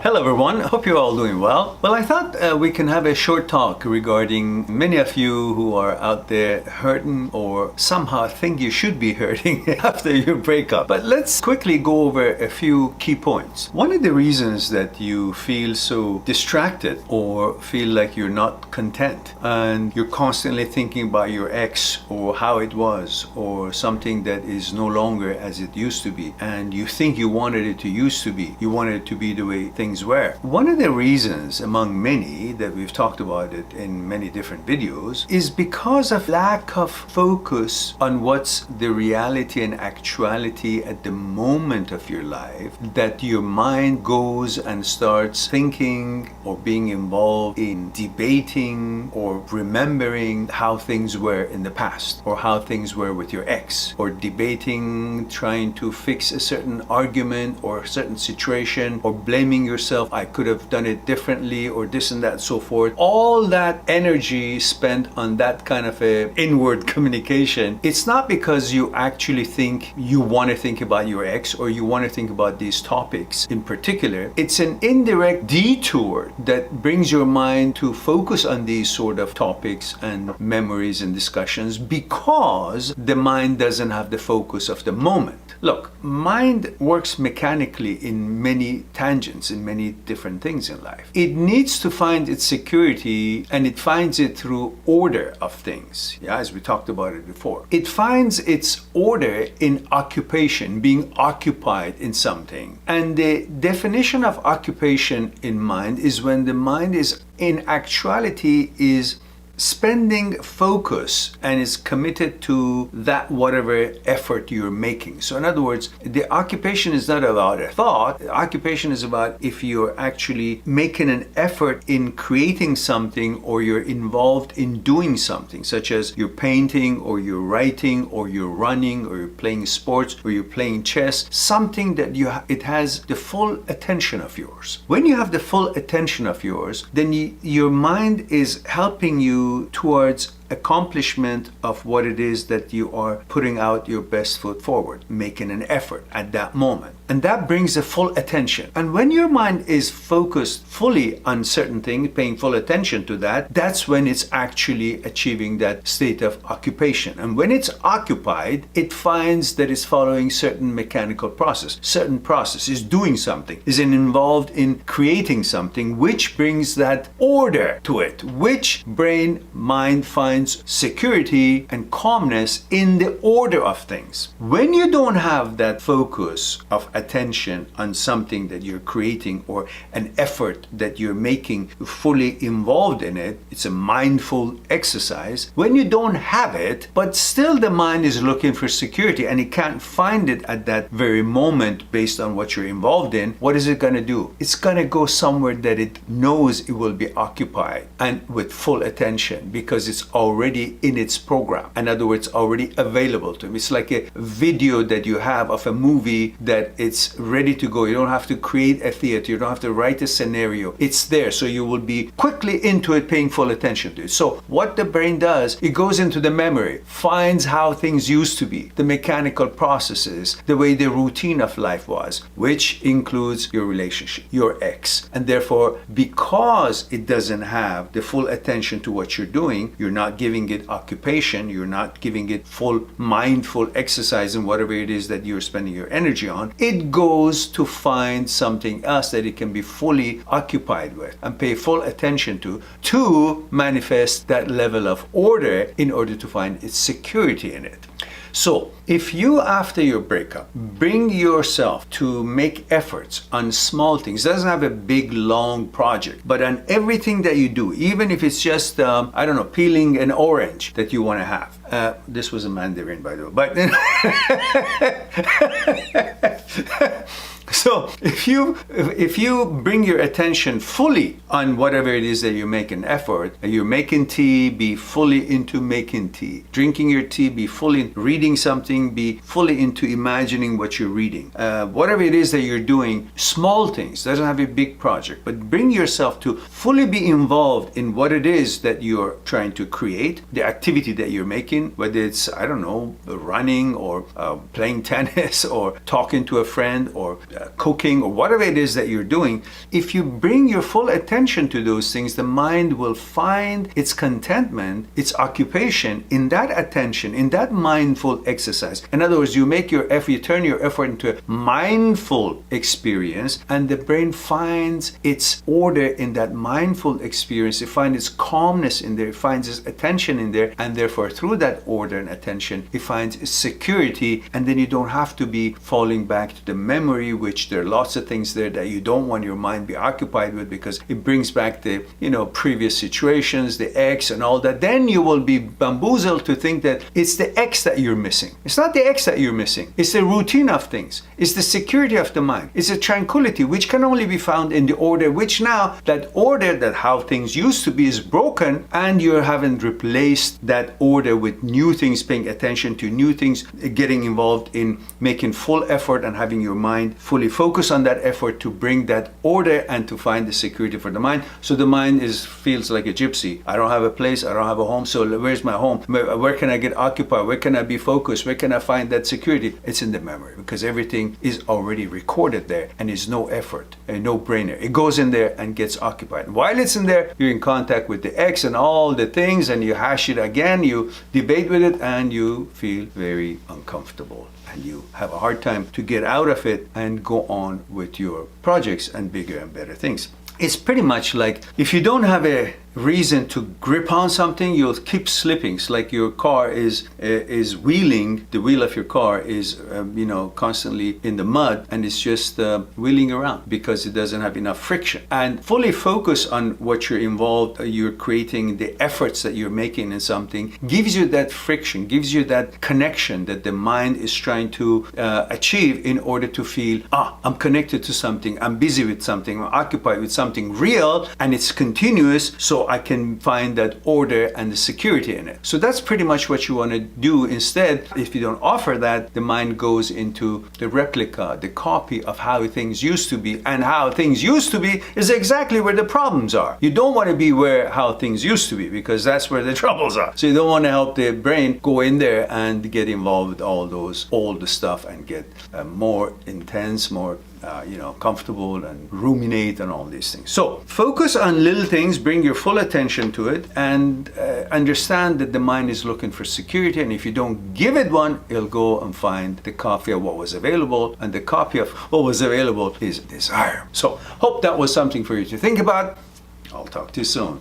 Hello everyone, hope you're all doing well. Well, I thought we can have a short talk regarding many of you who are out there hurting or somehow think you should be hurting after your breakup. But let's quickly go over a few key points. One of the reasons that you feel so distracted or feel like you're not content and you're constantly thinking about your ex or how it was or something that is no longer as it used to be, and you think you wanted it to used to be, you wanted it to be the way things were. One of the reasons among many that we've talked about it in many different videos is because of lack of focus on what's the reality and actuality at the moment of your life, that your mind goes and starts thinking or being involved in debating or remembering how things were in the past or how things were with your ex, or debating, trying to fix a certain argument or a certain situation, or blaming yourself, I could have done it differently, or this and that and so forth. All that energy spent on that kind of a inward communication, it's not because you actually think you want to think about your ex or you want to think about these topics in particular. It's an indirect detour that brings your mind to focus on these sort of topics and memories and discussions because the mind doesn't have the focus of the moment. Look, mind works mechanically in many tangents, in many different things in life. It needs to find its security, and it finds it through order of things, as we talked about it before. It finds its order in occupation, being occupied in something. And the definition of occupation in mind is when the mind is in actuality is spending focus and is committed to that whatever effort you're making. So in other words, the occupation is not about a thought. The occupation is about if you're actually making an effort in creating something, or you're involved in doing something, such as you're painting or you're writing or you're running or you're playing sports or you're playing chess, something that it has the full attention of yours. When you have the full attention of yours, then your mind is helping you towards accomplishment of what it is that you are putting out your best foot forward, making an effort at that moment. And that brings the full attention. And when your mind is focused fully on certain things, paying full attention to that, that's when it's actually achieving that state of occupation. And when it's occupied, it finds that it's following certain mechanical process. Certain process is doing something, is involved in creating something, which brings that order to it, which mind finds security and calmness in the order of things. When you don't have that focus of attention on something that you're creating or an effort that you're making, fully involved in it, it's a mindful exercise. When you don't have it, but still the mind is looking for security and it can't find it at that very moment based on what you're involved in, what is it going to do? It's going to go somewhere that it knows it will be occupied and with full attention because it's already in its program. In other words, already available to him. It's like a video that you have of a movie that it's ready to go. You don't have to create a theater. You don't have to write a scenario. It's there. So you will be quickly into it, paying full attention to it. So what the brain does, it goes into the memory, finds how things used to be, the mechanical processes, the way the routine of life was, which includes your relationship, your ex. And therefore, because it doesn't have the full attention to what you're doing, you're not giving it occupation, you're not giving it full mindful exercise in whatever it is that you're spending your energy on, it goes to find something else that it can be fully occupied with and pay full attention to manifest that level of order in order to find its security in it. So, if you, after your breakup, bring yourself to make efforts on small things, doesn't have a big, long project, but on everything that you do, even if it's just, peeling an orange that you want to have. This was a Mandarin, by the way, but so if you bring your attention fully on whatever it is that you make an effort, you're making tea, be fully into making tea. Drinking your tea, be fully reading something, be fully into imagining what you're reading. Whatever it is that you're doing, small things, doesn't have a big project, but bring yourself to fully be involved in what it is that you're trying to create, the activity that you're making, whether it's, running or playing tennis or talking to a friend or cooking, or whatever it is that you're doing, if you bring your full attention to those things, the mind will find its contentment, its occupation in that attention, in that mindful exercise. In other words, you turn your effort into a mindful experience, and the brain finds its order in that mindful experience. It finds its calmness in there, it finds its attention in there, and therefore through that order and attention, it finds its security, and then you don't have to be falling back to the memory, which there are lots of things there that you don't want your mind be occupied with, because it brings back the previous situations, the X and all that. Then you will be bamboozled to think that it's the X that you're missing. It's not the X that you're missing. It's the routine of things. It's the security of the mind. It's the tranquility, which can only be found in the order, which now that order, that how things used to be, is broken, and you haven't replaced that order with new things, paying attention to new things, getting involved in making full effort and having your mind fully focus on that effort to bring that order and to find the security for the mind. So the mind feels like a gypsy. I don't have a place, I don't have a home, so where's my home? Where can I get occupied? Where can I be focused? Where can I find that security? It's in the memory, because everything is already recorded there, and it's no effort, a no-brainer. It goes in there and gets occupied. And while it's in there, you're in contact with the X and all the things, and you hash it again, you debate with it, and you feel very uncomfortable, and you have a hard time to get out of it and go on with your projects and bigger and better things. It's pretty much like if you don't have a reason to grip on something, you'll keep slipping. It's like your car is wheeling, the wheel of your car is constantly in the mud, and it's just wheeling around because it doesn't have enough friction. And fully focus on what you're involved, you're creating, the efforts that you're making in something, gives you that friction, gives you that connection that the mind is trying to achieve in order to feel, I'm connected to something, I'm busy with something, I'm occupied with something real, and it's continuous, so I can find that order and the security in it. So that's pretty much what you want to do. Instead, if you don't offer that, the mind goes into the replica, the copy of how things used to be, and how things used to be is exactly where the problems are. You don't want to be how things used to be, because that's where the troubles are. So you don't want to help the brain go in there and get involved with all the stuff and get more intense, more comfortable, and ruminate and all these things. So focus on little things, bring your full attention to it, and understand that the mind is looking for security, and if you don't give it one, it'll go and find the copy of what was available, and the copy of what was available is desire. So hope that was something for you to think about. I'll talk to you soon.